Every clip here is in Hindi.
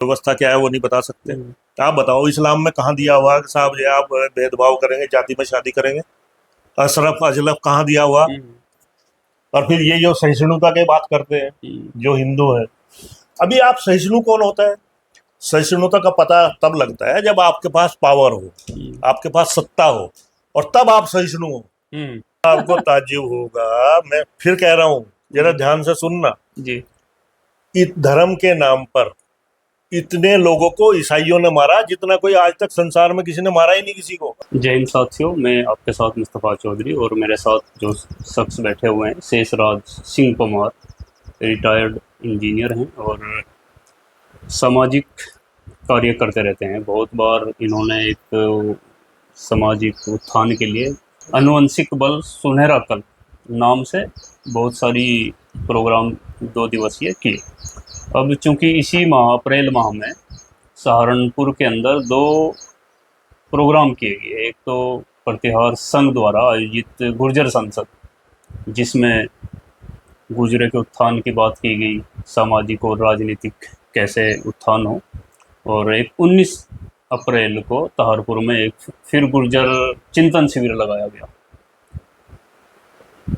व्यवस्था क्या है वो नहीं बता सकते। आप बताओ इस्लाम में कहाँ दिया हुआ कि साहब ये आप भेदभाव करेंगे, जाति में शादी करेंगे? अशरफ अजलफ कहाँ दिया हुआ? और फिर ये जो सहिष्णुता की बात करते हैं जो हिंदू है, अभी आप सहिष्णु कौन होता है? सहिष्णुता का पता तब लगता है जब आपके पास पावर हो, आपके पास सत्ता हो, और तब आप सहिष्णु हो। आपको ताज्जुब होगा, मैं फिर कह रहा हूँ, जरा ध्यान से सुनना जी। इस धर्म के नाम पर इतने लोगों को ईसाइयों ने मारा जितना कोई आज तक संसार में किसी ने मारा ही नहीं किसी को। जय हिंद साथियों, मैं आपके साथ मुस्तफ़ा चौधरी और मेरे साथ जो शख्स बैठे हुए हैं शेषराज सिंह परमार, रिटायर्ड इंजीनियर हैं और सामाजिक कार्य करते रहते हैं। बहुत बार इन्होंने एक सामाजिक उत्थान के लिए आनुवंशिक बल सुनहरा कल नाम से बहुत सारी प्रोग्राम 2 दिवसीय किए। अब चूंकि इसी माह अप्रैल माह में सहारनपुर के अंदर 2 प्रोग्राम किए गए। एक तो प्रतिहार संघ द्वारा आयोजित गुर्जर संसद, जिसमें गुर्जरों के उत्थान की बात की गई, सामाजिक और राजनीतिक कैसे उत्थान हो। और एक 19 अप्रैल को सहारनपुर में एक फिर गुर्जर चिंतन शिविर लगाया गया।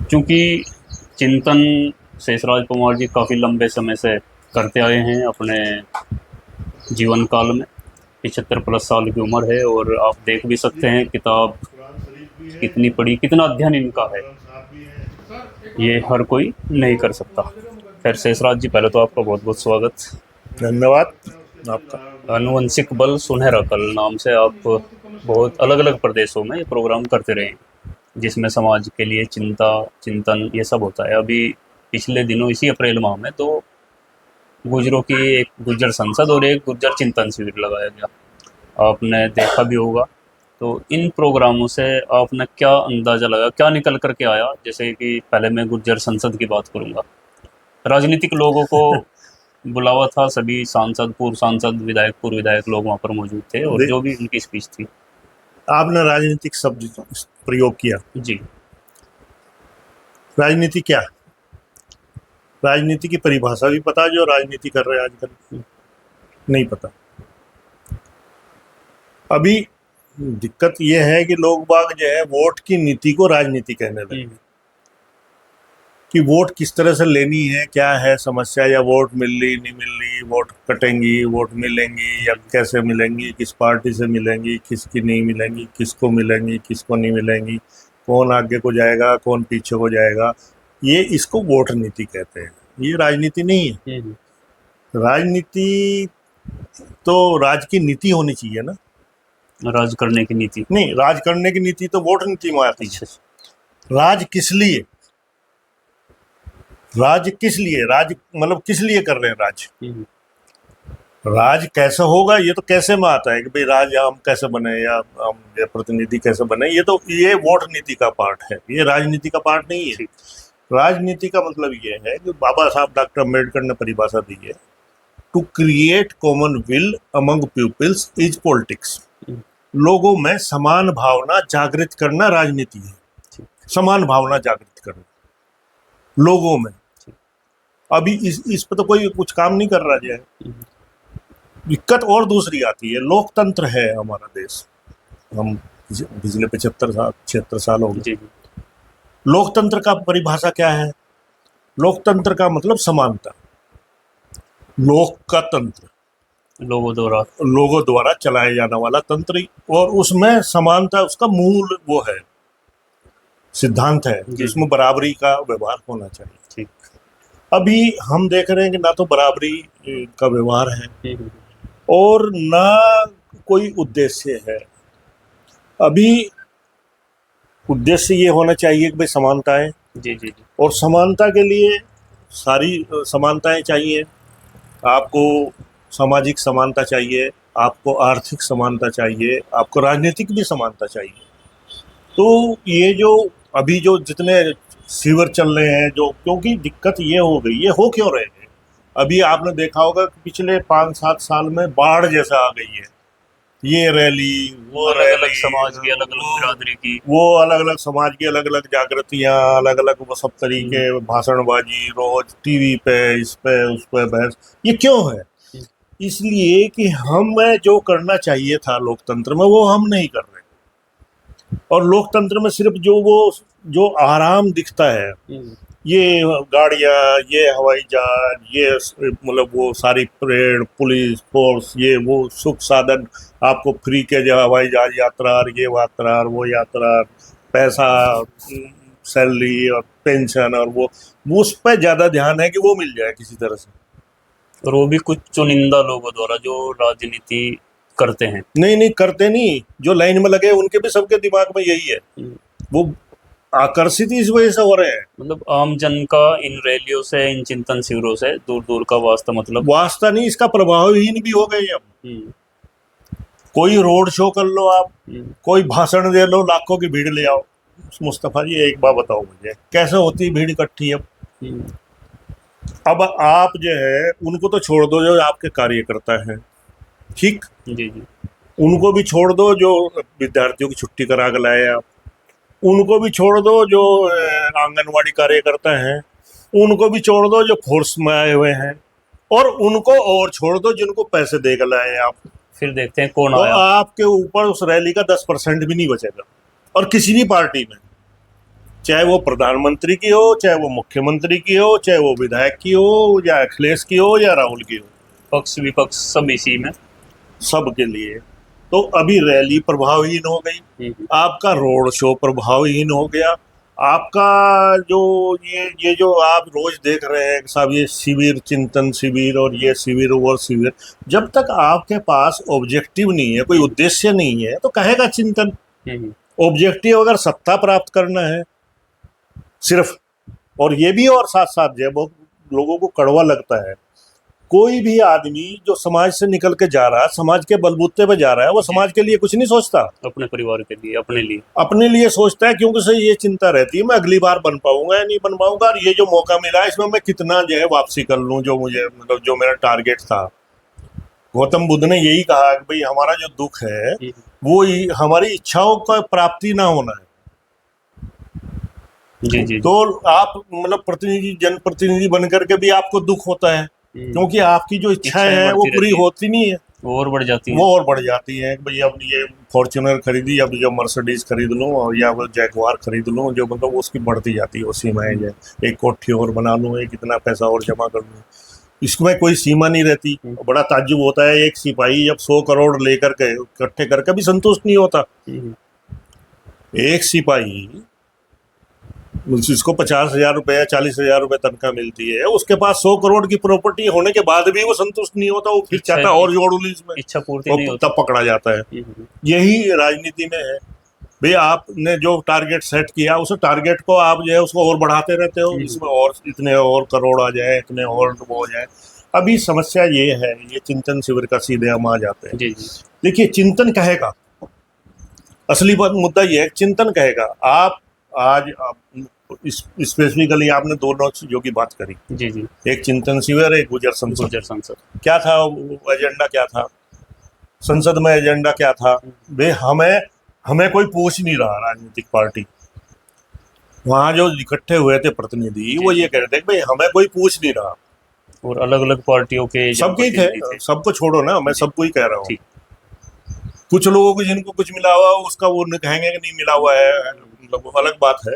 क्योंकि चिंतन शेषराज परमार जी काफ़ी लंबे समय से करते आए हैं, अपने जीवन काल में 75+ साल की उम्र है। और आप देख भी सकते हैं किताब कितनी पढ़ी, कितना अध्ययन इनका है, ये हर कोई नहीं कर सकता। खैर शेषराज जी, पहले तो आपका बहुत बहुत स्वागत। धन्यवाद आपका। आनुवंशिक बल सुनहरा कल नाम से आप बहुत अलग अलग प्रदेशों में ये प्रोग्राम करते रहे, जिसमें समाज के लिए चिंतन ये सब होता है। अभी पिछले दिनों इसी अप्रैल माह में तो गुर्जरों की एक गुर्जर संसद और एक गुर्जर चिंतन शिविर लगाया गया, आपने देखा भी होगा। तो इन प्रोग्रामों से आपने क्या अंदाज़ा लगा, क्या निकल करके आया? जैसे कि पहले मैं गुर्जर संसद की बात करूँगा। राजनीतिक लोगों को बुलावा था, सभी सांसद, पूर्व सांसद, विधायक, पूर्व विधायक लोग वहाँ पर मौजूद थे और जो भी उनकी स्पीच थी। आपने राजनीतिक शब्द प्रयोग किया जी। राजनीति क्या? राजनीति की परिभाषा भी पता जो राजनीति कर रहे हैं आजकल? नहीं पता। अभी दिक्कत यह है कि लोग बाग जो है वोट की नीति को राजनीति कहने लगे कि वोट किस तरह से लेनी है, क्या है समस्या, या वोट मिल रही नहीं मिल रही, वोट कटेंगी, वोट मिलेंगी या कैसे मिलेंगी, किस पार्टी से मिलेंगी, किसकी नहीं मिलेंगी, किसको मिलेंगी, किसको नहीं मिलेंगी, कौन आगे को जाएगा, कौन पीछे को जाएगा, ये इसको वोट नीति कहते हैं। ये राजनीति नहीं है। राजनीति तो राज की नीति होनी चाहिए ना, राज करने की नीति नहीं। राज करने की नीति तो वोट नीति में आती है। राज किस लिए, राज किस लिए, राज मतलब किस लिए कर रहे हैं राज? राज कैसे होगा ये तो कैसे में आता है कि भाई राज हम कैसे बने या हम प्रतिनिधि कैसे बने, ये तो ये वोट नीति का पार्ट है, ये राजनीति का पार्ट नहीं है। राजनीति का मतलब ये है कि बाबा साहब डॉक्टर अम्बेडकर ने परिभाषा दी है, to create common will among peoples is politics. लोगों में समान भावना जागृत करना राजनीति है। समान भावना जागृत करना लोगों में। अभी इस पर तो कोई कुछ काम नहीं कर रहा है। दिक्कत और दूसरी आती है, लोकतंत्र है हमारा देश, हम पिछले 76 साल हो गए। लोकतंत्र का परिभाषा क्या है? लोकतंत्र का मतलब समानता। लोक का तंत्र, लोगों द्वारा चलाया जाने वाला तंत्र, और उसमें समानता उसका मूल वो है, सिद्धांत है, जिसमें बराबरी का व्यवहार होना चाहिए। ठीक। अभी हम देख रहे हैं कि ना तो बराबरी का व्यवहार है और ना कोई उद्देश्य है। अभी उद्देश्य ये होना चाहिए कि भाई समानता है। जी। और समानता के लिए सारी समानताएं चाहिए। आपको सामाजिक समानता चाहिए, आपको आर्थिक समानता चाहिए, आपको राजनीतिक भी समानता चाहिए। तो ये जो अभी जो जितने शिविर चल रहे हैं, जो क्योंकि दिक्कत ये हो गई, ये हो क्यों रहे हैं? अभी आपने देखा होगा कि पिछले 5-7 साल में बाढ़ जैसा आ गई है। ये रैली, वो अलग अलग समाज की, अलग अलग बिरादरी की, वो अलग अलग समाज की अलग अलग जागृतियाँ, अलग अलग वो सब तरीके, भाषणबाजी रोज टीवी पे, इस पे उस पे बहस। ये क्यों है? इसलिए कि हमें जो करना चाहिए था लोकतंत्र में वो हम नहीं कर रहे। और लोकतंत्र में सिर्फ जो आराम दिखता है, ये गाड़ियां, ये हवाई जहाज, ये मतलब वो सारी परेड, पुलिस फोर्स, ये वो सुख साधन आपको फ्री के, जो हवाई जहाज यात्रा, और ये यात्रा और वो यात्रा, पैसा, सैलरी और पेंशन, और वो उस पर ज्यादा ध्यान है कि वो मिल जाए किसी तरह से। और वो भी कुछ चुनिंदा लोगों द्वारा जो राजनीति करते हैं। नहीं करते नहीं, जो लाइन में लगे उनके भी सबके दिमाग में यही है, वो आकर्षित इस वजह से हो रहे हैं। मतलब आम जन का इन रैलियों से, इन चिंतन शिविरों से दूर दूर का वास्ता, मतलब वास्ता नहीं, इसका प्रभावहीन भी हो गए अब। कोई रोड शो कर लो आप, कोई भाषण दे लो, लाखों की भीड़ ले आओ। मुस्तफा जी एक बात बताओ मुझे, कैसे होती है भीड़ इकट्ठी अब आप जो है उनको तो छोड़ दो जो आपके कार्यकर्ता हैं, ठीक, जी जी, उनको भी छोड़ दो जो विद्यार्थियों की छुट्टी करा के लाए आप, उनको भी छोड़ दो जो आंगनवाड़ी कार्यकर्ता हैं, उनको भी छोड़ दो जो फोर्स में आए हुए हैं, और उनको और छोड़ दो जिनको पैसे दे के लाए आप। फिर देखते हैं कौन तो आया। आपके ऊपर उस रैली का 10% भी नहीं बचेगा। और किसी भी पार्टी में, चाहे वो प्रधानमंत्री की हो, चाहे वो मुख्यमंत्री की हो, चाहे वो विधायक की हो, या अखिलेश की हो, या राहुल की हो, पक्ष विपक्ष सब इसी में, सबके लिए। तो अभी रैली प्रभावहीन हो गई, आपका रोड शो प्रभावहीन हो गया, आपका जो ये जो आप रोज देख रहे हैं साहब, ये शिविर, चिंतन शिविर, और ये शिविर और शिविर, जब तक आपके पास ऑब्जेक्टिव नहीं है, कोई उद्देश्य नहीं है, तो कहेगा चिंतन। ऑब्जेक्टिव अगर सत्ता प्राप्त करना है सिर्फ, और ये भी, और साथ साथ जो बहुत लोगों को कड़वा लगता है, कोई भी आदमी जो समाज से निकल के जा रहा है, समाज के बलबूते पे जा रहा है, वो समाज के लिए कुछ नहीं सोचता, अपने परिवार के लिए, अपने लिए सोचता है। क्योंकि से ये चिंता रहती है मैं अगली बार बन पाऊंगा या नहीं बन पाऊंगा, और ये जो मौका मिला है इसमें मैं कितना जो है वापसी कर लूं, जो मुझे मतलब जो मेरा टारगेट था। गौतम बुद्ध ने यही कहा कि भाई हमारा जो दुख है वो हमारी इच्छाओं का प्राप्ति ना होना है। जी। तो आप मतलब प्रतिनिधि, जनप्रतिनिधि बन करके भी आपको दुख होता है, क्योंकि आपकी जो इच्छाएं हैं वो पूरी होती नहीं है, वो और बढ़ जाती है, वो और बढ़ जाती है। भाई अब ये फॉर्च्यूनर खरीदी, अब जो मर्सिडीज खरीद लूँ, और या वो जैगवार खरीद लूँ, जो मतलब उसकी बढ़ती जाती है वो सीमाएं जो एक कोठी और बना लूँ, एक इतना पैसा और जमा कर लूँ, इसमें कोई सीमा नहीं रहती। बड़ा ताज्जुब होता है, एक सिपाही जब 100 करोड़ लेकर के इकट्ठे करके भी संतुष्ट नहीं होता। एक सिपाही जिसको 50,000 रुपए या 40,000 रुपए तनख्वाह मिलती है, उसके पास 100 करोड़ की प्रॉपर्टी होने के बाद भी वो संतुष्ट नहीं होता, वो फिर चाहता है और जोड़ लूं इसमें, इच्छा पूर्ति नहीं होती, तब पकड़ा जाता है। यही राजनीति में है भाई, आपने जो टारगेट सेट किया उस टारगेट को आप जो है उसको और बढ़ाते रहते हो, इसमें और इतने और करोड़ आ जाए, इतने और वो हो जाए। अभी समस्या ये है, ये चिंतन शिविर का सीधे हम आ जाते हैं। देखिए चिंतन कहेगा, असली मुद्दा ये है, चिंतन कहेगा। आप आज स्पेसिफिकली आपने दोनों चीजों की बात करी, जी, एक चिंतन शिविर, एक गुजर संसद। क्या था एजेंडा, क्या था संसद में एजेंडा, क्या था भाई, हमें कोई पूछ नहीं रहा। राजनीतिक पार्टी वहां जो इकट्ठे हुए थे प्रतिनिधि, वो ये कह रहे थे कि भाई हमें कोई पूछ नहीं रहा, और अलग अलग पार्टियों के सबके थे, सबको छोड़ो ना, मैं सबको ही कह रहा हूँ। कुछ लोगों को जिनको कुछ मिला हुआ उसका वो कहेंगे कि नहीं मिला हुआ है, मतलब वो अलग बात है,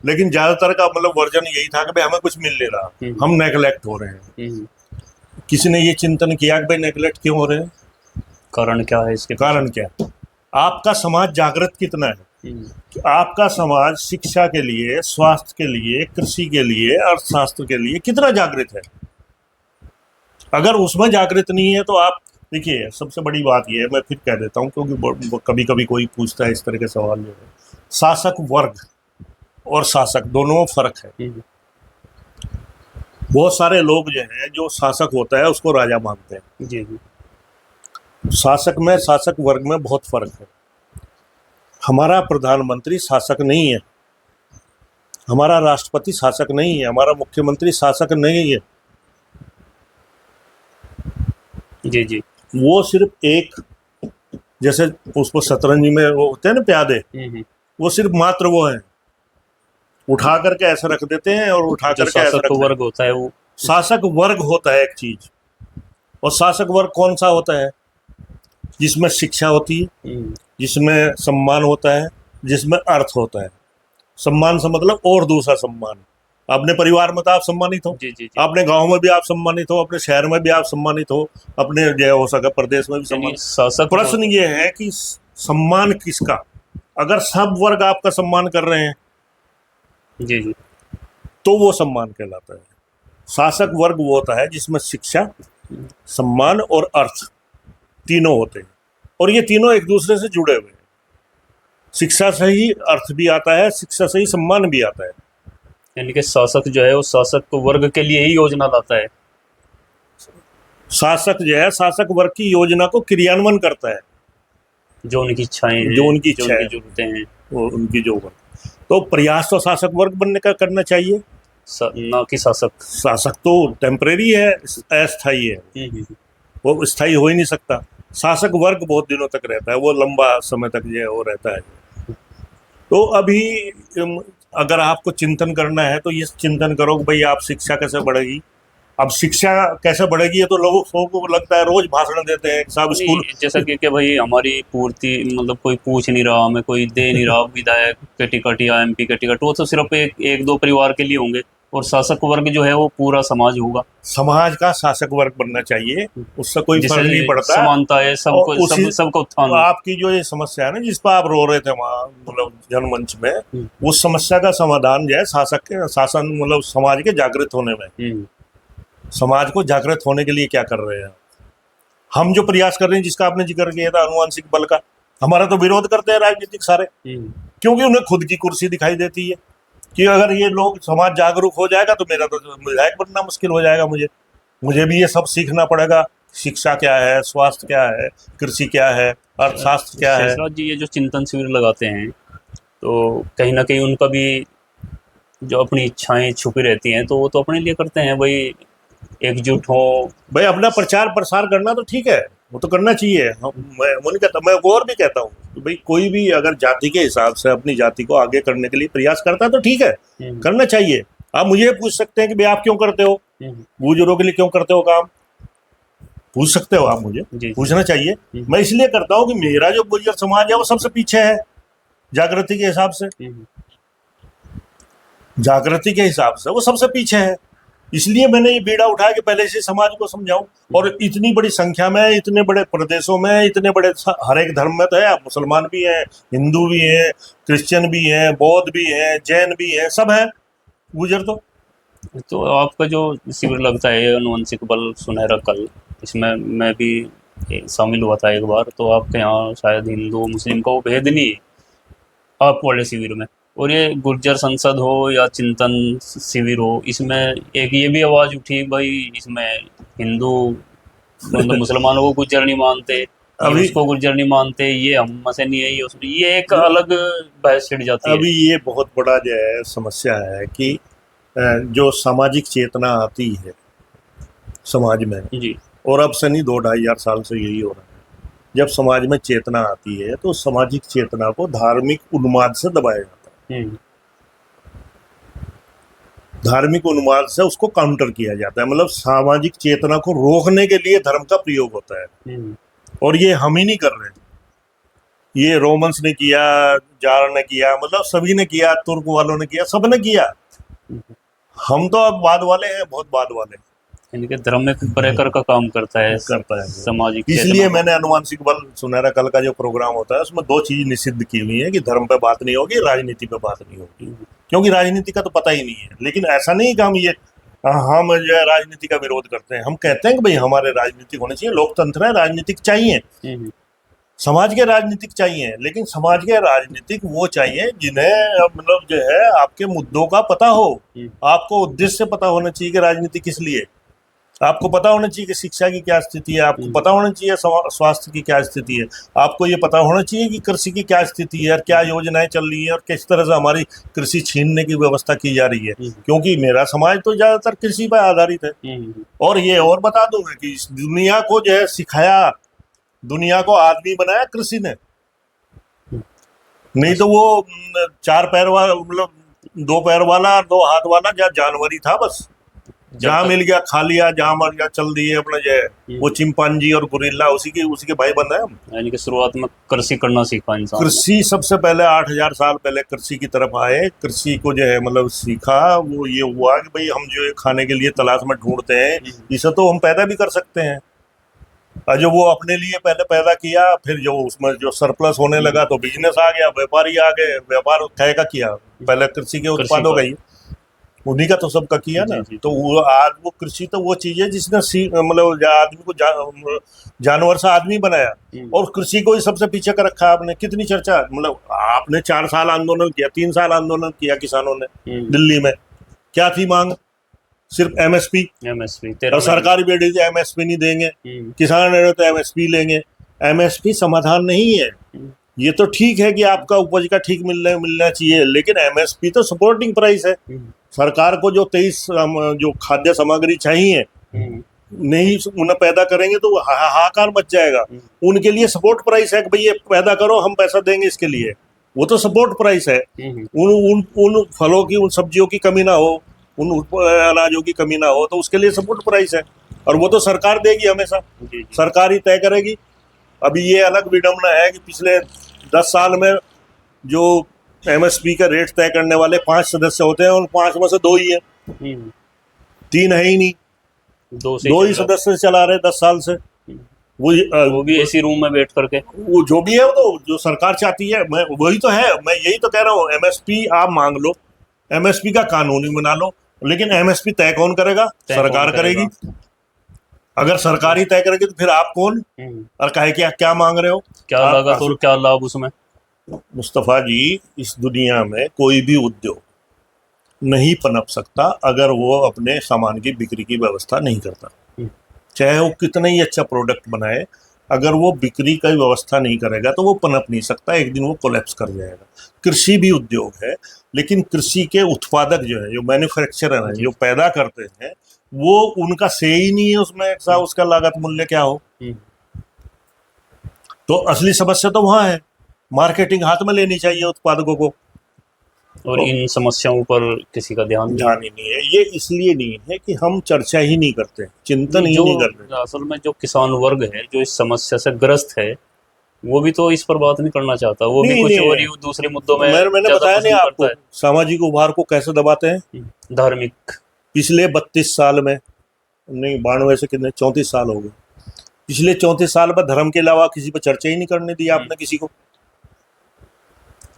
लेकिन ज्यादातर का मतलब वर्जन यही था कि भाई हमें कुछ मिल नहीं रहा, हम नेगलेक्ट हो रहे हैं। किसी ने ये चिंतन किया कि भाई नेगलेक्ट क्यों हो रहे हैं, कारण क्या है इसके, कारण क्या है? आपका समाज जागृत कितना है? आपका समाज शिक्षा के लिए, स्वास्थ्य के लिए, कृषि के लिए, अर्थशास्त्र के लिए कितना जागृत है? अगर उसमें जागृत नहीं है तो आप देखिए, सबसे बड़ी बात यह है, मैं फिर कह देता हूँ क्योंकि कभी कभी कोई पूछता है इस तरह के सवाल, जो है शासक वर्ग और शासक दोनों में फर्क है। बहुत सारे लोग जो है, जो शासक होता है उसको राजा मानते हैं। जी। शासक में, शासक वर्ग में बहुत फर्क है। हमारा प्रधानमंत्री शासक नहीं है, हमारा राष्ट्रपति शासक नहीं है, हमारा मुख्यमंत्री शासक नहीं है। जी। वो सिर्फ एक, जैसे उसको शतरंज में वो होते हैं ना प्यादे, वो सिर्फ मात्र वो है, उठा करके ऐसे रख देते हैं और उठा करके ऐसे रख वर्ग होता है, वो शासक वर्ग होता है एक चीज। और शासक वर्ग कौन सा होता है? जिसमें शिक्षा होती है, जिसमें सम्मान होता है, जिसमें अर्थ होता है। सम्मान से मतलब और दूसरा सम्मान। अपने परिवार में तो आप सम्मानित हो, जी जी जी। अपने गांव में भी आप सम्मानित हो, अपने शहर में भी आप सम्मानित हो, अपने जो हो सके प्रदेश में भी यानी सम्मानित। शासक प्रश्न ये है कि सम्मान किसका? अगर सब वर्ग आपका सम्मान कर रहे हैं जी जी तो वो सम्मान कहलाता है। शासक वर्ग वो होता है जिसमें शिक्षा, सम्मान और अर्थ तीनों होते हैं, और ये तीनों एक दूसरे से जुड़े हुए हैं। शिक्षा से ही अर्थ भी आता है, शिक्षा से ही सम्मान भी आता है। यानी कि शासक जो है वो शासक वर्ग के लिए ही योजना लाता है। शासक जो है शासक वर्ग की योजना को क्रियान्वयन करता है, जो उनकी इच्छाएं हैं, जो उनकी जो इच्छा उनकी है, जरूरतें हैं, वो उनकी जो वर्ग। तो प्रयास तो शासक वर्ग बनने का करना चाहिए। ना कि शासक। शासक तो टेम्परेरी है, अस्थायी है, वो स्थायी हो ही नहीं सकता। शासक वर्ग बहुत दिनों तक रहता है, वो लंबा समय तक जो है वो रहता है। तो अभी अगर आपको चिंतन करना है तो ये चिंतन करो कि भाई आप शिक्षा कैसे बढ़ेगी। अब शिक्षा कैसे बढ़ेगी ये तो लोगों को लगता है, रोज भाषण देते हैं सब स्कूल। नहीं, जैसा कि भाई हमारी पूर्ति मतलब कोई पूछ नहीं रहा, हमें कोई दे नहीं रहा, विधायक के टिकट या एमपी के टिकट, वो तो सिर्फ एक दो परिवार के लिए होंगे, और शासक वर्ग जो है वो पूरा समाज होगा। समाज का शासक वर्ग बनना चाहिए, उससे कोई जिससे फर्क नहीं पड़ता। समानता है, और सबको सबका उत्थान हो। आपकी जो ये समस्या है ना जिस पर आप रो रहे थे वहाँ मतलब जनमंच में, उस समस्या का समाधान जो है शासक के शासन मतलब समाज के जागृत होने में। समाज को जागृत होने के लिए क्या कर रहे हैं हम? जो प्रयास कर रहे हैं, जिसका आपने जिक्र किया था अनुवांशिक बल का, हमारा तो विरोध करते हैं राजनीतिक सारे, क्योंकि उन्हें खुद की कुर्सी दिखाई देती है कि अगर ये लोग समाज जागरूक हो जाएगा तो मेरा तो विधायक बनना मुश्किल हो जाएगा। मुझे भी ये सब सीखना पड़ेगा। शिक्षा क्या है, स्वास्थ्य क्या है, कृषि क्या है, अर्थशास्त्र क्या है। शेषराज जी, ये जो चिंतन शिविर लगाते हैं तो कहीं ना कहीं उनका भी जो अपनी इच्छाएं छुपी रहती हैं, तो वो तो अपने लिए करते हैं भाई, एकजुट हो। भाई अपना प्रचार प्रसार करना तो ठीक है, वो तो करना चाहिए। मैं वो नहीं कहता, मैं और भी कहता हूँ कि भाई कोई भी अगर जाति के हिसाब से अपनी जाति को आगे करने के लिए प्रयास करता है तो ठीक है, करना चाहिए। आप मुझे पूछ सकते हैं कि भाई आप क्यों करते हो, गुजरों के लिए क्यों करते हो काम, पूछ सकते हो आप मुझे, पूछना चाहिए। मैं इसलिए करता हूँ कि मेरा जो गुर्जर समाज है वो सबसे पीछे है जागृति के हिसाब से, जागृति के हिसाब से वो सबसे पीछे है। इसलिए मैंने ये बीड़ा उठाया कि पहले से समाज को समझाऊं। और इतनी बड़ी संख्या में, इतने बड़े प्रदेशों में, इतने बड़े हर एक धर्म में तो है, मुसलमान भी हैं, हिंदू भी हैं, क्रिश्चियन भी हैं, बौद्ध भी हैं, जैन भी हैं, सब हैं गुजर। तो आपका जो शिविर लगता है अनुवंशिक बल सुनहरा कल, इसमें मैं भी शामिल हुआ था एक बार, तो आपके यहाँ शायद हिंदू मुस्लिम का वो भेद नहीं है आप वाले शिविर में। और ये गुर्जर संसद हो या चिंतन शिविर हो, इसमें एक ये भी आवाज़ उठी भाई इसमें हिंदू मतलब मुसलमानों को गुर्जर नहीं मानते, अभी उसको गुर्जर नहीं मानते, ये हम से नहीं है, ये उसमें, ये एक अलग बहस छिड़ जाती है। अभी ये बहुत बड़ा जो है समस्या है कि जो सामाजिक चेतना आती है समाज में जी। और अब से नहीं 2-2.5 साल से यही हो रहा है। जब समाज में चेतना आती है तो सामाजिक चेतना को धार्मिक उन्माद से दबाया जाता है, धार्मिक उन्माद से उसको काउंटर किया जाता है। मतलब सामाजिक चेतना को रोकने के लिए धर्म का प्रयोग होता है। और ये हम ही नहीं कर रहे, ये रोमन्स ने किया, जार ने किया, मतलब सभी ने किया, तुर्क वालों ने किया, सबने किया। हम तो अब बाद वाले हैं, बहुत बाद वाले। यानी कि धर्म में प्रखर का काम करता है सामाजिक। इसलिए मैंने अनुवांशिक बल सुनहरा कल का जो प्रोग्राम होता है उसमें 2 चीज निषिद्ध की हुई है कि धर्म पे बात नहीं होगी, राजनीति पे बात नहीं होगी, क्योंकि राजनीति का तो पता ही नहीं है। लेकिन ऐसा नहीं कि हम जो है राजनीति का विरोध करते हैं। हम कहते हैं कि भाई हमारे राजनीतिक होने चाहिए, लोकतंत्र है, राजनीतिक चाहिए, समाज के राजनीतिक चाहिए, लेकिन समाज के राजनीतिक वो चाहिए जिन्हें मतलब जो है आपके मुद्दों का पता हो, आपको उद्देश्य पता होना चाहिए कि राजनीति किस लिए। आपको पता होना चाहिए कि शिक्षा की क्या स्थिति है, आपको पता होना चाहिए स्वास्थ्य की क्या स्थिति है, आपको ये पता होना चाहिए कि कृषि की क्या स्थिति है और क्या योजनाएं चल रही है और किस तरह से हमारी कृषि छीनने की व्यवस्था की जा रही है। क्योंकि मेरा समाज तो ज्यादातर कृषि पर आधारित है। और ये और बता दूंगा कि इस दुनिया को जो है सिखाया, दुनिया को आदमी बनाया कृषि ने, नहीं तो वो 4 पैर वाला मतलब 2 पैर वाला 2 हाथ वाला जानवर ही था बस। जहाँ मिल गया खा लिया, जहाँ मर गया चल दिए अपने जो है। वो चिंपांजी और गुरिल्ला उसी के भाई बंद है हम। यानी कि शुरुआत में कृषि करना सीखा इंसान ने। कृषि सबसे पहले 8,000 साल पहले कृषि की तरफ आए, कृषि को जो है मतलब सीखा। वो ये हुआ कि भाई हम जो है खाने के लिए तलाश में ढूंढते हैं, इसे तो हम पैदा भी कर सकते हैं। और जो वो अपने लिए पहले पैदा किया, फिर जो उसमें जो सरप्लस होने लगा तो बिजनेस आ गया, व्यापारी आ गए। व्यापार तय का किया पहले कृषि के उत्पादों का ही, उन्हीं का तो सबका किया ना। जी। तो वो आज वो कृषि तो वो चीज है जिसने मतलब आदमी को जानवर से आदमी बनाया, और कृषि को ही सबसे पीछे कर रखा है आपने। कितनी चर्चा, मतलब आपने 4 साल आंदोलन किया, 3 साल आंदोलन किया किसानों ने दिल्ली में। क्या थी मांग? सिर्फ एमएसपी। और सरकारी बेटी से एमएसपी नहीं देंगे, किसान ने तो एमएसपी लेंगे। एमएसपी समाधान नहीं है। ये तो ठीक है कि आपका उपज का ठीक मिलना चाहिए, लेकिन एमएसपी तो सपोर्टिंग प्राइस है। सरकार को जो 23 जो खाद्य सामग्री चाहिए नहीं उन्हें पैदा करेंगे तो हाहाकार मच जाएगा। उनके लिए सपोर्ट प्राइस है कि भाई ये पैदा करो, हम पैसा देंगे इसके लिए। वो तो सपोर्ट प्राइस है। उन फलों की, उन सब्जियों की कमी ना हो, उन अनाजों की कमी ना हो, तो उसके लिए सपोर्ट प्राइस है। और वो तो सरकार देगी हमेशा, सरकार ही तय करेगी। अभी ये अलग विडम्बना है कि पिछले 10 साल में जो एमएसपी का रेट तय करने वाले 5 सदस्य होते हैं, उन 5 में से 2 ही है, 3 है ही नहीं। 2 ही सदस्य चला रहे 10 साल से। वो भी एसी रूम में बैठ करके। वो जो भी है वो तो जो सरकार चाहती है, मैं वही तो है। मैं यही तो कह रहा हूँ, एमएसपी आप मांग लो, एमएसपी का कानूनी बना लो, लेकिन एमएसपी तय कौन करेगा? सरकार करेगी। अगर सरकार ही तय करेगी तो फिर आप कौन और कहे कि क्या मांग रहे हो? क्या लागत और क्या लाभ उसमें? मुस्तफा जी, इस दुनिया में कोई भी उद्योग नहीं पनप सकता अगर वो अपने सामान की बिक्री की व्यवस्था नहीं करता। चाहे वो कितना ही अच्छा प्रोडक्ट बनाए, अगर वो बिक्री का व्यवस्था नहीं करेगा तो वो पनप नहीं सकता। एक दिन वो कोलैप्स कर जाएगा। कृषि भी उद्योग है, लेकिन कृषि के उत्पादक जो है, जो मैन्युफैक्चरर है, जो पैदा करते हैं, वो उनका से ही नहीं है उसमें उसका लागत मूल्य क्या हो। तो असली समस्या तो वहां है। मार्केटिंग हाथ में लेनी चाहिए उत्पादकों को, और इन समस्याओं पर किसी का ध्यान ही नहीं है। ये इसलिए नहीं है कि हम चर्चा ही नहीं करते, चिंतन ही नहीं करते। असल में जो किसान वर्ग है जो इस समस्या से ग्रस्त है, वो भी तो इस पर बात नहीं करना चाहता। वो भी कुछ और ही दूसरे मुद्दों में मैंने बताया नहीं आपको, सामाजिक उभार को कैसे दबाते हैं। धार्मिक, पिछले 32 साल में, नहीं 92 से कितने 34 साल हो गए, पिछले 34 साल में धर्म के अलावा किसी पर चर्चा ही नहीं करने दी आपने किसी को।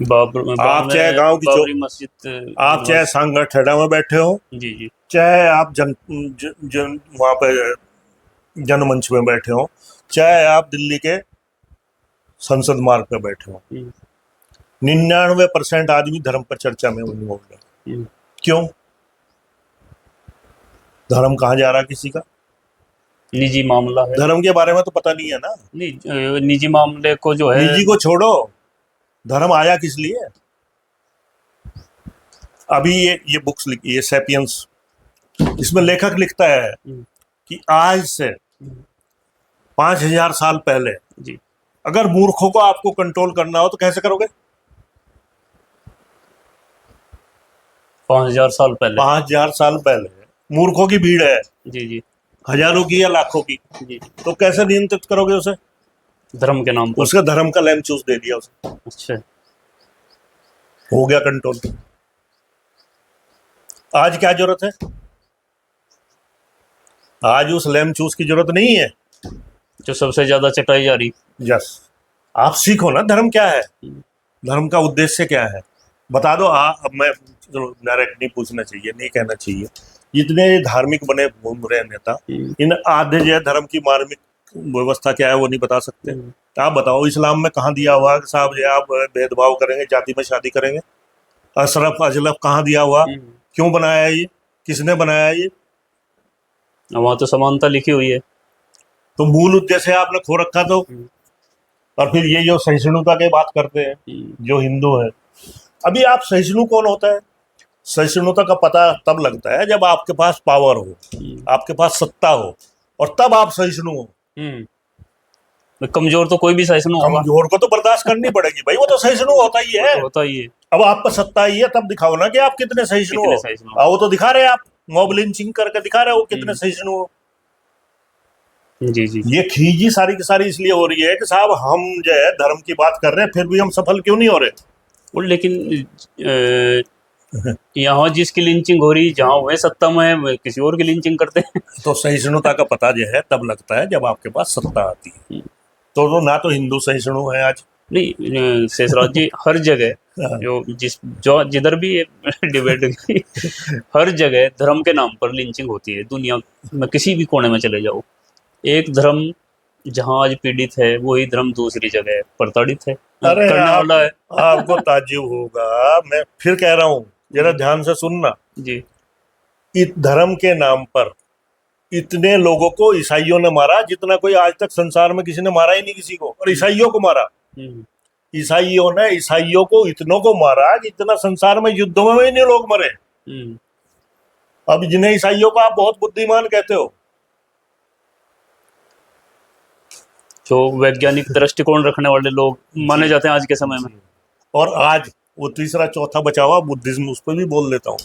आप चाहे गांव की मस्जिद, आप चाहे सांगठेड़ा में बैठे हो, जी, चाहे आप जन वहां पे जनमंच में बैठे हो, चाहे आप दिल्ली के संसद मार्ग पे बैठे हो, 99% आदमी धर्म पर चर्चा में इन्वॉल्व है। क्यों? धर्म कहाँ जा रहा है किसी का? निजी मामला है। धर्म के बारे में तो पता नहीं है ना। निजी मामले को जो है, निजी को छोड़ो, धर्म आया किस लिए? अभी ये बुक्स लिखी, ये सैपियंस, इसमें लेखक लिखता है कि आज से 5000 साल पहले जी, अगर मूर्खों को आपको कंट्रोल करना हो तो कैसे करोगे? 5000 साल पहले, 5000 साल पहले मूर्खों की भीड़ है, जी, हजारों की या लाखों की, जी, तो कैसे नियंत्रित करोगे उसे? धर्म के नाम पर। उसका धर्म का लैम चूस दे दिया उसे। अच्छा, हो गया कंट्रोल। आज क्या जरूरत है? आज उस लैम चूस की जरूरत नहीं है जो सबसे ज्यादा चटाई जा रही। यस, आप सीखो ना धर्म क्या है, धर्म का उद्देश्य क्या है, बता दो। अब मैं डायरेक्ट नहीं पूछना चाहिए, नहीं कहना चाहिए। इतने धार्मिक बने घूम रहे नेता, इन आधे जो है धर्म की मार्मिक व्यवस्था क्या है वो नहीं बता सकते। आप बताओ, इस्लाम में कहाँ दिया हुआ कि साहब ये आप भेदभाव करेंगे, जाति में शादी करेंगे? अशरफ अजलफ कहाँ दिया हुआ? क्यों बनाया ये? किसने बनाया ये? वहां तो समानता लिखी हुई है। तो मूल उद्देश्य आपने खो रखा। तो और फिर ये जो सहिष्णुता की बात करते हैं जो हिंदू है, अभी आप सहिष्णु कौन होता है? सहिष्णुता का पता तब लगता है जब आपके पास पावर हो, आपके पास सत्ता हो, और तब आप सहिष्णु हो। कमजोर तो कोई भी सहिष्णु होगा। कमजोर को तो बर्दाश्त करनी पड़ेगी भाई, वो तो सहिष्णु होता ही है। होता ही है। अब आप पर सत्ता ही है, तब दिखाओ ना कि आप कितने सहिष्णु हो। वो तो दिखा रहे हैं आप, मॉब लिंचिंग करके दिखा रहे हो कितने सहिष्णु हो। जी जी ये खींची सारी की सारी इसलिए हो रही है कि साहब हम जो है धर्म की बात कर रहे हैं, फिर भी हम सफल क्यों नहीं हो रहे। और लेकिन यहाँ जिसकी लिंचिंग हो रही, जहाँ वह सत्ता में है, वह किसी और की लिंचिंग करते हैं। तो सहिष्णुता का पता जो है तब लगता है जब आपके पास सत्ता आती है। तो ना तो हिंदू सहिष्णु है आज। नहीं शेषराज जी, हर जगह जो जिधर भी डिबेट हुई, हर जगह धर्म के नाम पर लिंचिंग होती है। दुनिया में किसी भी कोने में चले जाओ, एक धर्म जहाँ आज पीड़ित है, वही धर्म दूसरी जगह प्रताड़ित है, अरे करने वाला है। आपको ताज्जुब होगा, मैं फिर कह रहा हूँ जरा ध्यान से सुनना। जी इस धर्म के नाम पर इतने लोगों को ईसाइयों ने मारा जितना कोई आज तक संसार में किसी ने मारा ही नहीं किसी को, और ईसाइयों को मारा। ईसाइयों ने ईसाइयों को इतनों को मारा कि इतना संसार में युद्धों में भी नहीं लोग मरे। अब जिन्हें ईसाइयों को आप बहुत बुद्धिमान कहते हो, जो वैज्ञानिक दृष्टिकोण रखने वाले लोग माने जाते हैं आज के समय में। और आज वो तीसरा चौथा बचा हुआ बुद्धिज्म, उस पर भी बोल देता हूँ।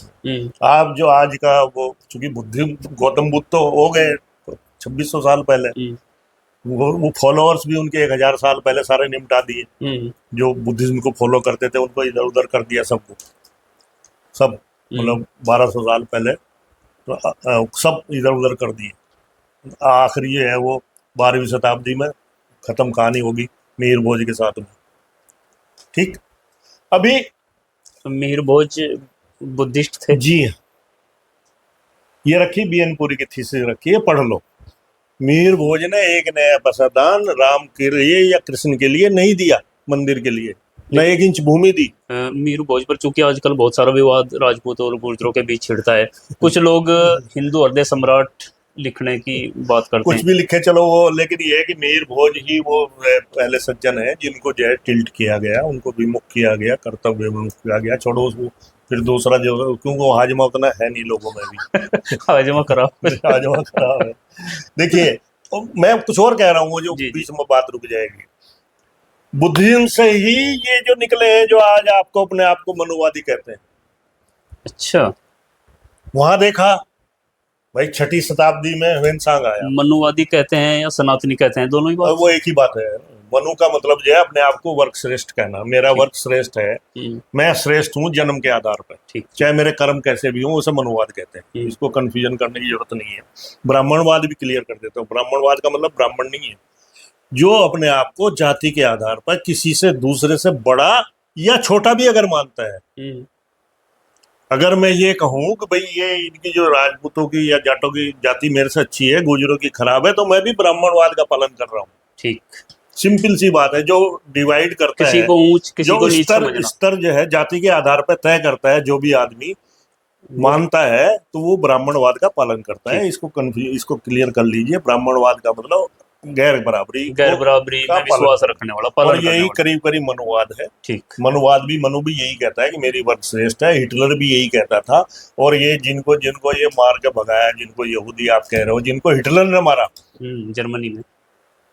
आप जो आज का वो, चूंकि बुद्धिज्म गौतम बुद्ध तो हो गए 2600 साल पहले, वो फॉलोअर्स भी उनके 1000 साल पहले सारे निपटा दिए। जो बुद्धिज्म को फॉलो करते थे उनको इधर उधर कर दिया सबको, सब मतलब 1200 साल पहले तो सब इधर उधर कर दिए। आखिरी ये है वो 12वीं शताब्दी में खत्म कहानी होगी मिहिर भोज के साथ में। ठीक, अभी मिहिर भोज बुद्धिस्ट थे जी। ये रखी बीएनपुरी की थीसिस रखी है, पढ़ लो। मिहिर भोज ने एक नया पैसादान राम के लिए या कृष्ण के लिए नहीं दिया, मंदिर के लिए न 1 इंच भूमि दी। मिहिर भोज पर चूंकि आजकल बहुत सारा विवाद राजपूत और गुर्जरों के बीच छिड़ता है, कुछ लोग हिंदू हृदय सम्राट लिखने की बात करते कुछ हैं। भी लिखे चलो वो, लेकिन ये है कि मिहिर भोज ही वो पहले सज्जन है जिनको जो है टिल्ट किया गया, उनको विमुख किया गया, कर्तव्य विमुख किया गया। छोड़ो उसको, फिर दूसरा जो, क्योंकि वो हाजमा उतना है नहीं लोगों में भी। हाजमा खराब हाजमा खराब है। देखिए मैं कुछ और कह रहा हूँ, वो जो बीच में बात रुक जाएगी। बुद्धिज्म से ही ये जो निकले हैं जो आज आपको अपने आप को मनुवादी कहते हैं। अच्छा, वहां देखा भाई 6ठी शताब्दी में ह्वेनसांग आया। मनुवादी कहते हैं या सनातनी कहते हैं, दोनों ही बात। वो एक ही बात है। मनु का मतलब जो है अपने आप को वर्ग श्रेष्ठ कहना। मेरा वर्ग श्रेष्ठ है, मैं श्रेष्ठ हूँ जन्म के आधार पर, चाहे मेरे कर्म कैसे भी हों, उसे मनुवाद कहते हैं। इसको कंफ्यूजन करने की जरूरत नहीं है। ब्राह्मणवाद भी क्लियर कर देता हूँ। ब्राह्मणवाद का मतलब ब्राह्मण नहीं है जो अपने आप को जाति के आधार पर किसी से दूसरे से बड़ा या छोटा भी अगर मानता है। अगर मैं ये कहूँ कि भाई ये इनकी जो राजपूतों की या जाटों की जाति मेरे से अच्छी है, गुजरों की खराब है, तो मैं भी ब्राह्मणवाद का पालन कर रहा हूँ। ठीक, सिंपल सी बात है। जो डिवाइड करता किसी है, को ऊंच किसी जो को नीच समझना, स्तर जो है जाति के आधार पर तय करता है, जो भी आदमी मानता है तो वो ब्राह्मणवाद का पालन करता है। इसको क्लियर कर लीजिए। ब्राह्मणवाद का मतलब गैर बराबरी में विश्वास रखने वाला, पालन और यही करीब करीब मनुवाद है। ठीक, मनुवाद भी, मनु भी यही कहता है कि मेरी वर्ग श्रेष्ठ है। हिटलर भी यही कहता था। और ये जिनको ये मार के भगाया, जिनको यहूदी आप कह रहे हो, जिनको हिटलर ने मारा जर्मनी में।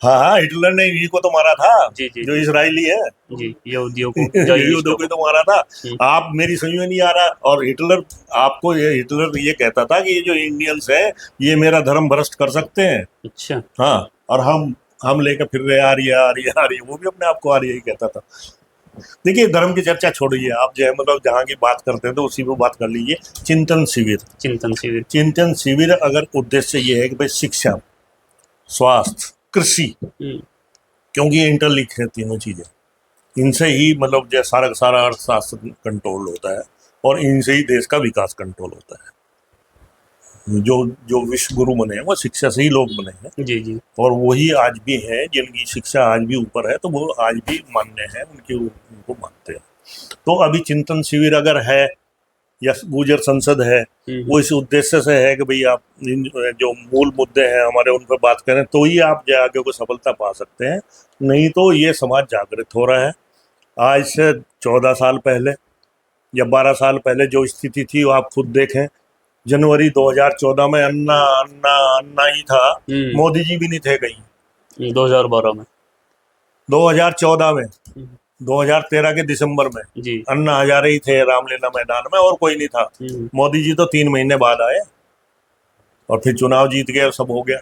हाँ, हिटलर ने इन्हीं को तो मारा था। जी, जो इजरायली है जी, यहूदियों को यहूदियों को तो मारा था। आप मेरी समझ में नहीं आ रहा। और हिटलर आपको हिटलर ये कहता था कि ये जो इंडियंस है ये मेरा धर्म भ्रष्ट कर सकते हैं। अच्छा, हाँ, और हम लेकर फिर रहे आर्य। वो भी अपने आप को आर्य ही कहता था। देखिए धर्म की चर्चा छोड़िए, आप जो है मतलब जहाँ की बात करते हैं तो उसी पे बात कर लीजिए। चिंतन शिविर अगर उद्देश्य ये है कि भाई शिक्षा, स्वास्थ्य, कृषि, क्योंकि ये इंटरलिंक है तीनों चीजें, इनसे ही मतलब जो सारा का सारा अर्थशास्त्र कंट्रोल होता है और इनसे ही देश का विकास कंट्रोल होता है। जो विश्व गुरु बने हैं वो शिक्षा से ही लोग बने हैं। जी जी, और वही आज भी हैं जिनकी शिक्षा आज भी ऊपर है, तो वो आज भी मान्य है, उनको मानते हैं। तो अभी चिंतन शिविर अगर है या गुर्जर संसद है, वो इस उद्देश्य से है कि भाई आप जो मूल मुद्दे हैं हमारे उन पर बात करें, तो ही आप जो आगे को सफलता पा सकते हैं। नहीं तो ये समाज जागृत हो रहा है। आज से 14 साल पहले या 12 साल पहले जो स्थिति थी वो आप खुद देखें। जनवरी 2014 में अन्ना ही था, मोदी जी भी नहीं थे कहीं। 2012 में, 2014 में, 2013 के दिसंबर में जी, अन्ना हजारे ही थे रामलीला मैदान में और कोई नहीं था। मोदी जी तो 3 महीने बाद आए। और फिर चुनाव जीत गए और सब हो गया।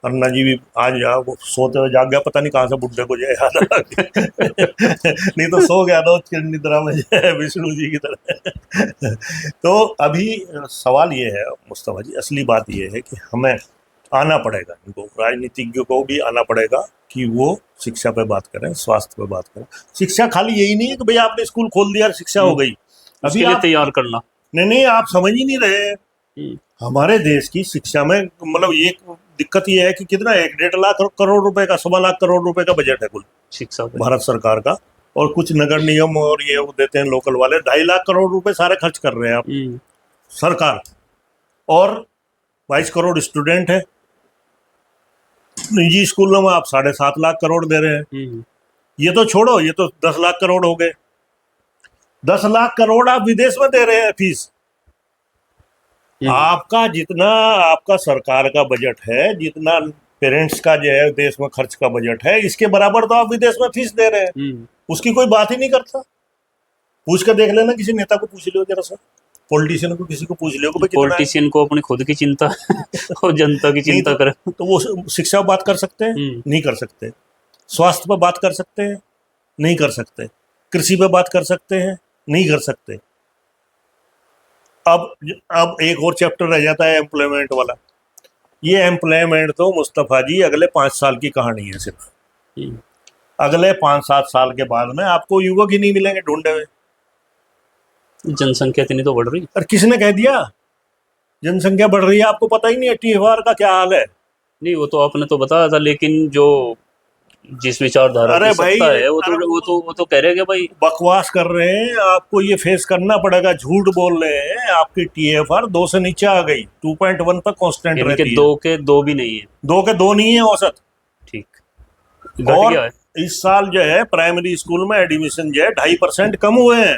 अन्ना जी भी आज वो सोते हुए जाग गया, पता नहीं कहाँ से बुड्ढे को जो है याद आ गया। नहीं तो सो गया था चिर निद्रा में जो है विष्णु जी की तरह। तो अभी सवाल ये है मुस्तफा जी, असली बात ये है कि हमें आना पड़ेगा, इनको राजनीतिज्ञों को भी आना पड़ेगा कि वो शिक्षा पे बात करें, स्वास्थ्य पे बात करें। शिक्षा खाली यही नहीं है कि भाई आपने स्कूल खोल दिया शिक्षा हो गई। उसके अभी लिए आप तैयार करना। नहीं, आप समझ ही नहीं रहे। हमारे देश की शिक्षा में मतलब एक दिक्कत ये है कि कितना 1-1.5 लाख करोड़ रुपए का, 1.25 लाख करोड़ रुपए का बजट है कुल शिक्षा पे। भारत सरकार का, और कुछ नगर निगम और ये वो देते हैं लोकल वाले, 2.5 लाख करोड़ रुपए सारे खर्च कर रहे हैं आप सरकार, और 22 करोड़ स्टूडेंट है। निजी स्कूलों में आप 7.5 लाख करोड़ दे रहे हैं। ये तो छोड़ो, ये तो 10 लाख करोड़ हो गए। 10 लाख करोड़ आप विदेश में दे रहे हैं फीस। आपका जितना आपका सरकार का बजट है, जितना पेरेंट्स का जो है देश में खर्च का बजट है, इसके बराबर तो आप विदेश में फीस दे रहे हैं। उसकी कोई बात ही नहीं करता। पूछ कर देख लेना, किसी नेता को पूछ लो जरा सा, पॉलिटिशियन को किसी को पूछ लो कि पॉलिटिशियन को अपनी खुद की चिंता और जनता की चिंता करे तो वो शिक्षा पर बात कर सकते हैं? नहीं कर सकते। स्वास्थ्य पर बात कर सकते हैं? नहीं कर सकते। कृषि पे बात कर सकते हैं? नहीं कर सकते। अब एक और चैप्टर रह जाता है एम्प्लॉयमेंट वाला। ये एम्प्लॉयमेंट तो मुस्तफा जी अगले 5 साल की कहानी है सिर्फ। अगले 5-7 साल के बाद में आपको युवक ही नहीं मिलेंगे ढूंढे हुए। जनसंख्या इतनी तो बढ़ रही। और किसने कह दिया जनसंख्या बढ़ रही है? आपको पता ही नहीं है TFR का क्या हाल है। नहीं, वो तो आपने तो बताया था, लेकिन जो जिस विचारधारा की सत्ता है वो तो कह रहे हैं कि भाई बकवास कर रहे हैं। आपको ये फेस करना पड़ेगा, झूठ बोल रहे हैं। आपकी TFR 2 से नीचे आ गई, 2.1 पर कांस्टेंट रहती है। 2 के 2 भी नहीं है। 2 के 2 नहीं है औसत। ठीक, घट और गया है। इस साल जो है प्राइमरी स्कूल में एडमिशन जो है 2.5% कम हुए हैं।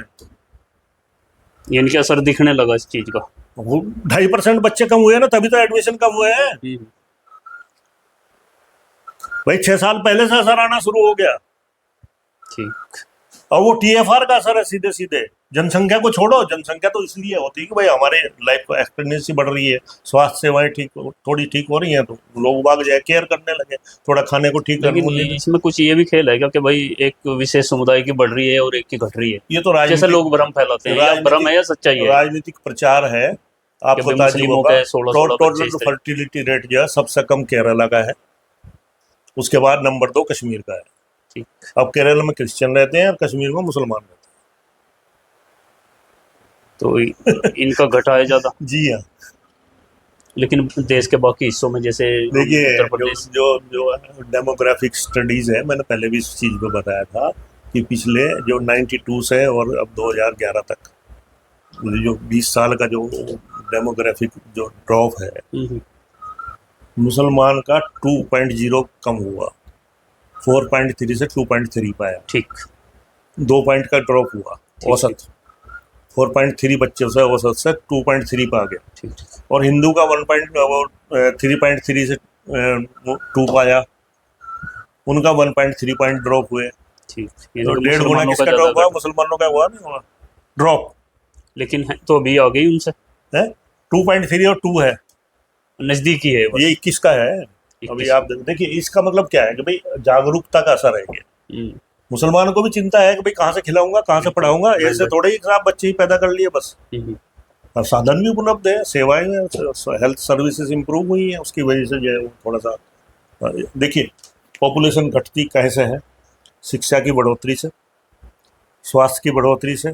यानी कि असर दिखने लगा इस चीज का। 2.5% बच्चे कम हुए ना, तभी तो एडमिशन कम हुए हैं भाई। 6 साल पहले से असर आना शुरू हो गया। ठीक। और वो TFR का असर है सीधे सीधे। जनसंख्या को छोड़ो, जनसंख्या तो इसलिए होती है कि भाई हमारे लाइफ एक्सपेक्टेंसी बढ़ रही है, स्वास्थ्य सेवाएं थोड़ी ठीक हो रही हैं, तो लोग बाग जो है केयर करने लगे, थोड़ा खाने को ठीक करने लगे। इसमें कुछ ये भी खेल है क्या कि भाई एक विशेष समुदाय की बढ़ रही है और एक की घट रही है? ये तो जैसे लोग भ्रम फैलाते हैं, या भ्रम है या सच्चाई है? राजनीतिक प्रचार है। आपको मुस्लिमों के 16 टोटल फर्टिलिटी रेट जो है सबसे कम केरला का है, उसके बाद नंबर 2 कश्मीर का है। ठीक। अब केरल में क्रिश्चियन रहते हैं और कश्मीर में मुसलमान रहते हैं, तो इनका घटा है ज्यादा। जी हाँ। लेकिन देश के बाकी हिस्सों में जैसे देखिए जो डेमोग्राफिक स्टडीज है, मैंने पहले भी इस चीज पे बताया था कि पिछले जो 92 से और अब 2011 तक जो 20 साल का जो डेमोग्राफिक जो ड्रॉप है, मुसलमान का 2.0 कम हुआ, 4.3 से 2.3 पे आया। ठीक। 2 पॉइंट का ड्रॉप हुआ औसत। 4.3 बच्चों से औसत से 2.3 पे आ गया। ठीक। और हिंदू का 3.3 से 2 पे आया, उनका 1.3 पॉइंट ड्रॉप हुए। ठीक। तो 1.5 गुना किसका ड्रॉप हुआ? मुसलमानों का हुआ नहीं हुआ ड्रॉप। लेकिन तो अभी आ गई उनसे है 2.3 और 2 है, नजदीकी है। ये 21 का है। अभी आप देखिए इसका मतलब क्या है कि भाई जागरूकता का असर है ये। मुसलमानों को भी चिंता है कि भाई कहाँ से खिलाऊंगा, कहाँ से पढ़ाऊंगा। ऐसे थोड़े ही आप बच्चे ही पैदा कर लिए बस। और साधन भी उपलब्ध है, सेवाएं, हेल्थ सर्विसेज इंप्रूव हुई है, उसकी वजह से जो है थोड़ा सा। देखिए पॉपुलेशन घटती कैसे है? शिक्षा की बढ़ोतरी से, स्वास्थ्य की बढ़ोतरी से,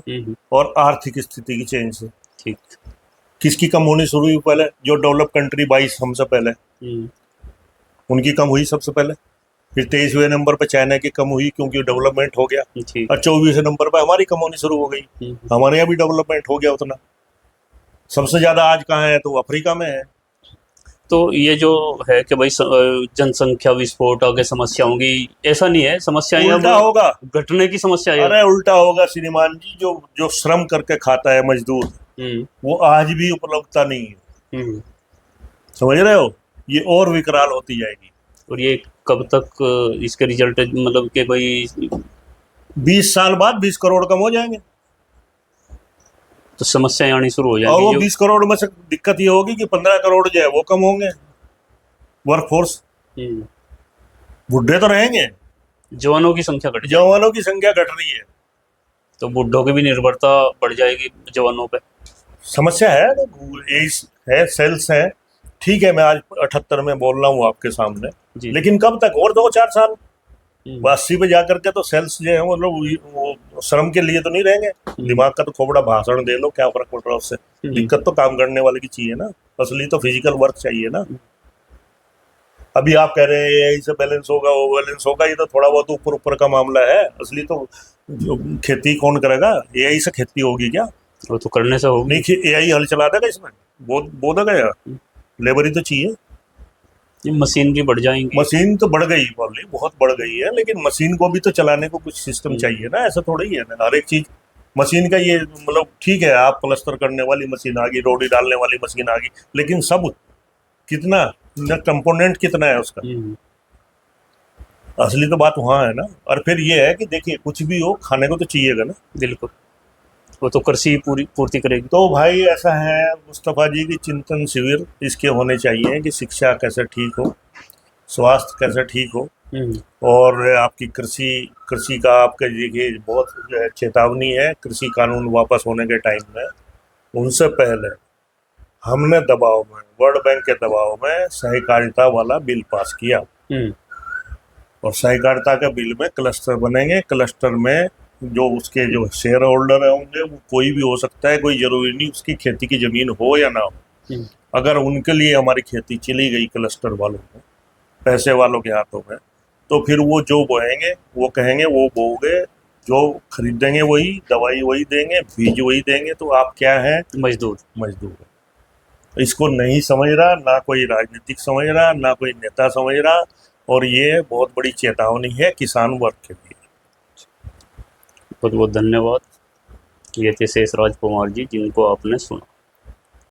और आर्थिक स्थिति की चेंज से। ठीक। किसकी कम होनी शुरू हुई पहले? जो डेवलप कंट्री 22 हमसे पहले, उनकी कम हुई सबसे पहले। फिर 23वें नंबर पर चाइना की कम हुई क्योंकि डेवलपमेंट हो गया। और 24वें नंबर पर हमारी कम होनी शुरू हो गई। हमारे यहाँ भी डेवलपमेंट हो गया उतना। सबसे ज्यादा आज कहाँ है? तो अफ्रीका में है। तो ये जो है कि भाई जनसंख्या विस्फोट आगे समस्या होंगी, ऐसा नहीं है। समस्याएं उल्टा होगा, घटने की समस्या है। अरे उल्टा होगा श्रीमान जी। जो श्रम करके खाता है मजदूर, वो आज भी उपलब्धता नहीं है। समझ रहे हो? ये और विकराल होती जाएगी। और ये कब तक इसके रिजल्ट मतलब कि भाई 20 साल बाद 20 करोड़ कम हो जाएंगे। तो समस्याएं आनी शुरू हो और जाएंगी वो जो 20 करोड़ में से दिक्कत ये होगी कि 15 करोड़ जो है वो कम होंगे, वर्कफोर्स। हम्म, बुढ़े तो रहेंगे, जवानों की संख्या घट जाएगी, जवानों की संख्या घट रही है। तो बुढ़ों की भी निर्भरता बढ़ जाएगी जवानों पे। समस्या है ना, एज है, सेल्स है। ठीक है, मैं आज 78 में बोल रहा हूँ आपके सामने, जी। लेकिन कब तक? और 2-4 साल। हम्म, 80 पे जाकर के तो सेल्स जो है मतलब वो श्रम के लिए तो नहीं रहेंगे। दिमाग का तो खोपड़ा भाषण दे लो, क्या फर्क पड़ रहा है उससे? दिक्कत तो काम करने वाले की चाहिए ना, असली तो फिजिकल वर्क चाहिए ना। अभी आप कह रहे हैं ये ऐसे बैलेंस होगा, वो बैलेंस होगा, ये तो थोड़ा बहुत ऊपर ऊपर का मामला है। असली तो जो खेती कौन करेगा? एआई से खेती होगी क्या? वो तो करने से होगी। नहीं, एआई हल चला देगा इसमें? बो देगा यार? लेबर ही तो चाहिए। ये मशीन भी बढ़ जाएंगी। मशीन तो बढ़ गई, बोली बहुत बढ़ गई है, लेकिन मशीन को भी तो चलाने को कुछ सिस्टम चाहिए ना। ऐसा थोड़ा ही है ना हर एक चीज मशीन का। ये मतलब ठीक है, आप प्लस्तर करने वाली मशीन आ गई, रोडी डालने वाली मशीन आ गई, लेकिन सब कितना कंपोनेंट कितना है उसका? हम्म, असली तो बात वहां है ना। और फिर ये है कि देखिए, कुछ भी हो, खाने को तो चाहिएगा ना। बिल्कुल, वो तो कृषि पूरी पूर्ति करेगी। तो भाई ऐसा है मुस्तफा जी की चिंतन शिविर इसके होने चाहिए कि शिक्षा कैसे ठीक हो, स्वास्थ्य कैसे ठीक हो, हम्म, और आपकी कृषि कृषि का आपके देखिए बहुत जो है चेतावनी है। कृषि कानून वापस होने के टाइम में उनसे पहले हमने दबाव में, वर्ल्ड बैंक के दबाव में सहकारिता वाला बिल पास किया, हम्म, और सहकारिता के बिल में क्लस्टर बनेंगे। क्लस्टर में जो उसके जो शेयर होल्डर होंगे वो कोई भी हो सकता है, कोई जरूरी नहीं उसकी खेती की जमीन हो या ना हो। हम्म, अगर उनके लिए हमारी खेती चली गई क्लस्टर वालों में, पैसे वालों के हाथों में, तो फिर वो जो बोएंगे वो कहेंगे वो बोओगे, जो खरीदेंगे वही, दवाई वही देंगे, बीज वही देंगे। तो आप क्या हैं? मजदूर। मजदूर। इसको नहीं समझ रहा ना कोई राजनीतिक समझ रहा, ना कोई नेता समझ रहा, और ये बहुत बड़ी चेतावनी है किसान वर्ग के लिए। बहुत बहुत धन्यवाद। ये थे शेषराज पवार जी, जिनको आपने सुना।